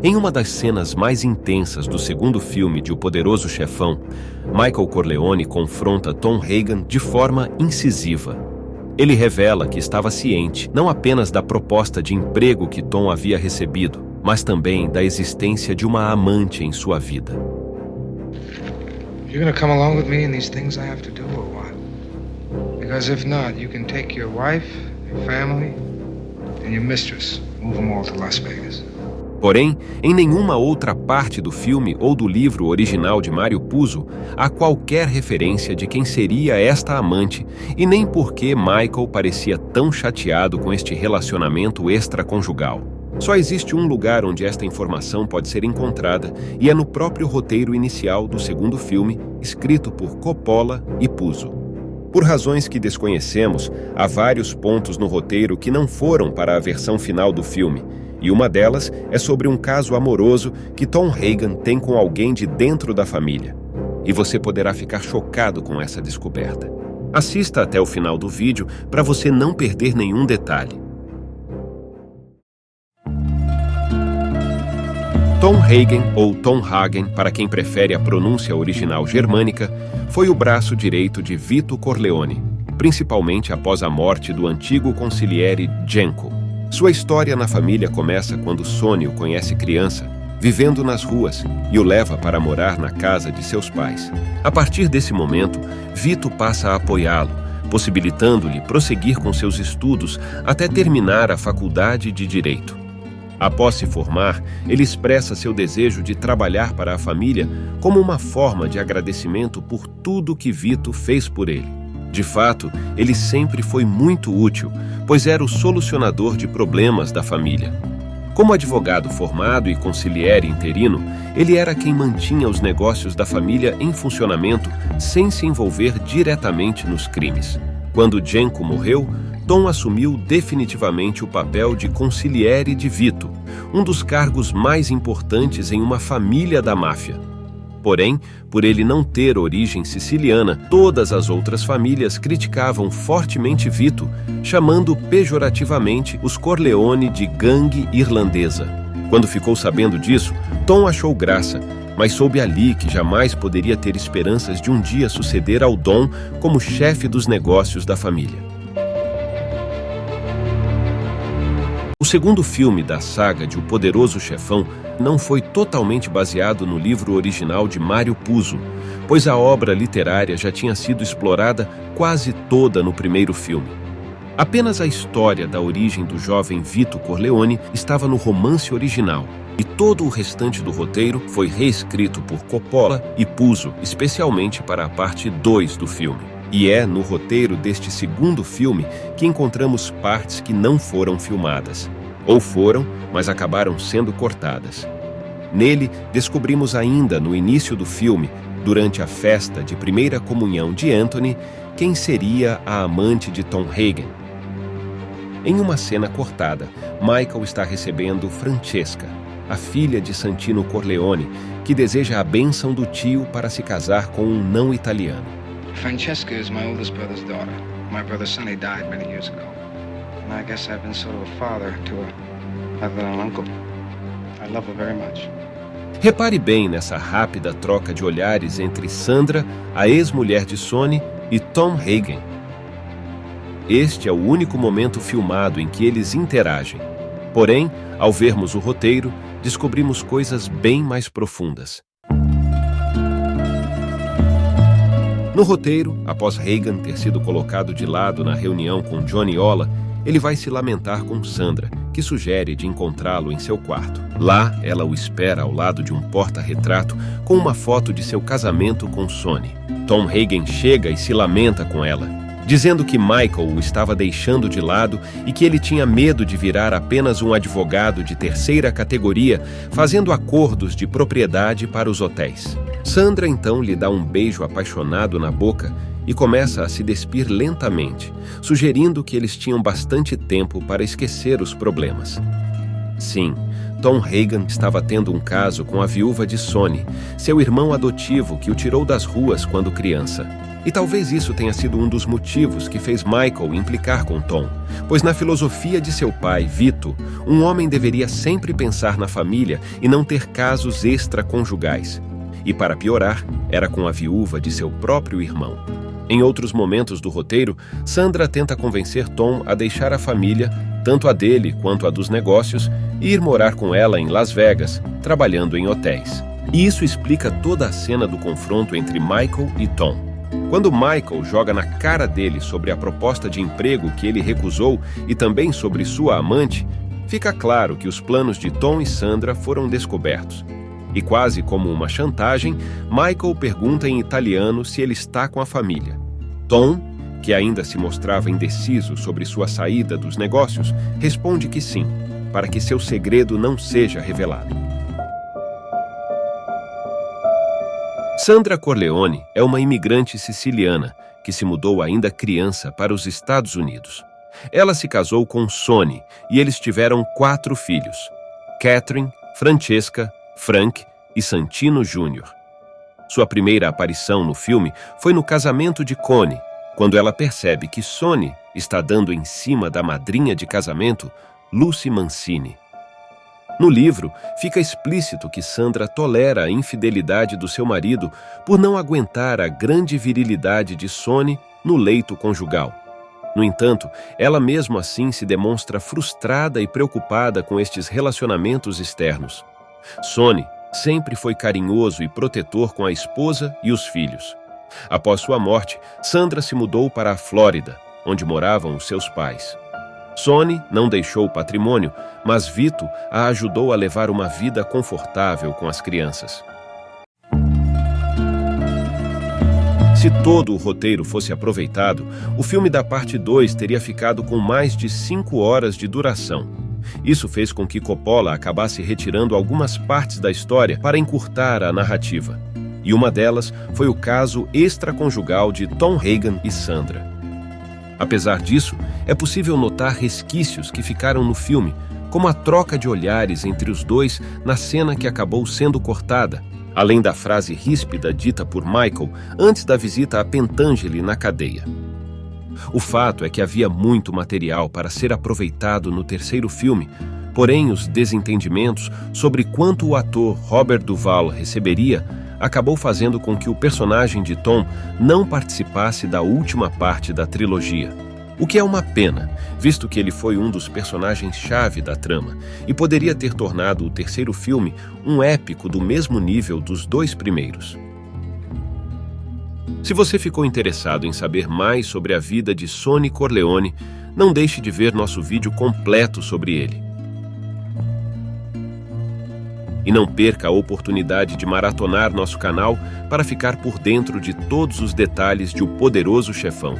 Em uma das cenas mais intensas do segundo filme de O Poderoso Chefão, Michael Corleone confronta Tom Hagen de forma incisiva. Ele revela que estava ciente não apenas da proposta de emprego que Tom havia recebido, mas também da existência de uma amante em sua vida. You're gonna come along with me in these things I have to do or what? Because if not, you can take your wife, your family, and your mistress, move them all to Las Vegas. Porém, em nenhuma outra parte do filme ou do livro original de Mario Puzo há qualquer referência de quem seria esta amante e nem por que Michael parecia tão chateado com este relacionamento extraconjugal. Só existe um lugar onde esta informação pode ser encontrada e é no próprio roteiro inicial do segundo filme, escrito por Coppola e Puzo. Por razões que desconhecemos, há vários pontos no roteiro que não foram para a versão final do filme, e uma delas é sobre um caso amoroso que Tom Hagen tem com alguém de dentro da família. E você poderá ficar chocado com essa descoberta. Assista até o final do vídeo para você não perder nenhum detalhe. Tom Hagen, ou Tom Hagen, para quem prefere a pronúncia original germânica, foi o braço direito de Vito Corleone, principalmente após a morte do antigo consigliere Genco. Sua história na família começa quando Sonny o conhece criança, vivendo nas ruas, e o leva para morar na casa de seus pais. A partir desse momento, Vito passa a apoiá-lo, possibilitando-lhe prosseguir com seus estudos até terminar a faculdade de Direito. Após se formar, ele expressa seu desejo de trabalhar para a família como uma forma de agradecimento por tudo que Vito fez por ele. De fato, ele sempre foi muito útil, pois era o solucionador de problemas da família. Como advogado formado e consigliere interino, ele era quem mantinha os negócios da família em funcionamento sem se envolver diretamente nos crimes. Quando Genco morreu, Tom assumiu definitivamente o papel de consigliere de Vito, um dos cargos mais importantes em uma família da máfia. Porém, por ele não ter origem siciliana, todas as outras famílias criticavam fortemente Vito, chamando pejorativamente os Corleone de gangue irlandesa. Quando ficou sabendo disso, Tom achou graça, mas soube ali que jamais poderia ter esperanças de um dia suceder ao Dom como chefe dos negócios da família. O segundo filme da saga de O Poderoso Chefão não foi totalmente baseado no livro original de Mario Puzo, pois a obra literária já tinha sido explorada quase toda no primeiro filme. Apenas a história da origem do jovem Vito Corleone estava no romance original, e todo o restante do roteiro foi reescrito por Coppola e Puzo, especialmente para a parte 2 do filme. E é no roteiro deste segundo filme que encontramos partes que não foram filmadas. Ou foram, mas acabaram sendo cortadas. Nele, descobrimos ainda no início do filme, durante a festa de primeira comunhão de Anthony, quem seria a amante de Tom Hagen. Em uma cena cortada, Michael está recebendo Francesca, a filha de Santino Corleone, que deseja a bênção do tio para se casar com um não italiano. Francesca is my oldest brother's daughter. My brother Sonny died many years ago. And I guess I've been sort of a father to her, rather than an uncle. I love her very much. Repare bem nessa rápida troca de olhares entre Sandra, a ex-mulher de Sonny, e Tom Hagen. Este é o único momento filmado em que eles interagem. Porém, ao vermos o roteiro, descobrimos coisas bem mais profundas. No roteiro, após Hagen ter sido colocado de lado na reunião com Johnny Ola, ele vai se lamentar com Sandra, que sugere de encontrá-lo em seu quarto. Lá, ela o espera ao lado de um porta-retrato com uma foto de seu casamento com Sonny. Tom Hagen chega e se lamenta com ela, dizendo que Michael o estava deixando de lado e que ele tinha medo de virar apenas um advogado de terceira categoria, fazendo acordos de propriedade para os hotéis. Sandra então lhe dá um beijo apaixonado na boca e começa a se despir lentamente, sugerindo que eles tinham bastante tempo para esquecer os problemas. Sim, Tom Hagen estava tendo um caso com a viúva de Sonny, seu irmão adotivo que o tirou das ruas quando criança. E talvez isso tenha sido um dos motivos que fez Michael implicar com Tom, pois na filosofia de seu pai, Vito, um homem deveria sempre pensar na família e não ter casos extraconjugais. E para piorar, era com a viúva de seu próprio irmão. Em outros momentos do roteiro, Sandra tenta convencer Tom a deixar a família, tanto a dele quanto a dos negócios, e ir morar com ela em Las Vegas, trabalhando em hotéis. E isso explica toda a cena do confronto entre Michael e Tom. Quando Michael joga na cara dele sobre a proposta de emprego que ele recusou e também sobre sua amante, fica claro que os planos de Tom e Sandra foram descobertos. E quase como uma chantagem, Michael pergunta em italiano se ele está com a família. Tom, que ainda se mostrava indeciso sobre sua saída dos negócios, responde que sim, para que seu segredo não seja revelado. Sandra Corleone é uma imigrante siciliana que se mudou ainda criança para os Estados Unidos. Ela se casou com Sonny e eles tiveram 4 filhos: Catherine, Francesca, Frank e Santino Jr. Sua primeira aparição no filme foi no casamento de Connie, quando ela percebe que Sonny está dando em cima da madrinha de casamento, Lucy Mancini. No livro, fica explícito que Sandra tolera a infidelidade do seu marido por não aguentar a grande virilidade de Sonny no leito conjugal. No entanto, ela mesmo assim se demonstra frustrada e preocupada com estes relacionamentos externos. Sonny sempre foi carinhoso e protetor com a esposa e os filhos. Após sua morte, Sandra se mudou para a Flórida, onde moravam os seus pais. Sonny não deixou patrimônio, mas Vito a ajudou a levar uma vida confortável com as crianças. Se todo o roteiro fosse aproveitado, o filme da parte 2 teria ficado com mais de 5 horas de duração. Isso fez com que Coppola acabasse retirando algumas partes da história para encurtar a narrativa. E uma delas foi o caso extraconjugal de Tom Hagen e Sandra. Apesar disso, é possível notar resquícios que ficaram no filme, como a troca de olhares entre os dois na cena que acabou sendo cortada, além da frase ríspida dita por Michael antes da visita a Pentangeli na cadeia. O fato é que havia muito material para ser aproveitado no terceiro filme, porém os desentendimentos sobre quanto o ator Robert Duvall receberia acabou fazendo com que o personagem de Tom não participasse da última parte da trilogia. O que é uma pena, visto que ele foi um dos personagens-chave da trama e poderia ter tornado o terceiro filme um épico do mesmo nível dos 2 primeiros. Se você ficou interessado em saber mais sobre a vida de Sonny Corleone, não deixe de ver nosso vídeo completo sobre ele. E não perca a oportunidade de maratonar nosso canal para ficar por dentro de todos os detalhes de O Poderoso Chefão.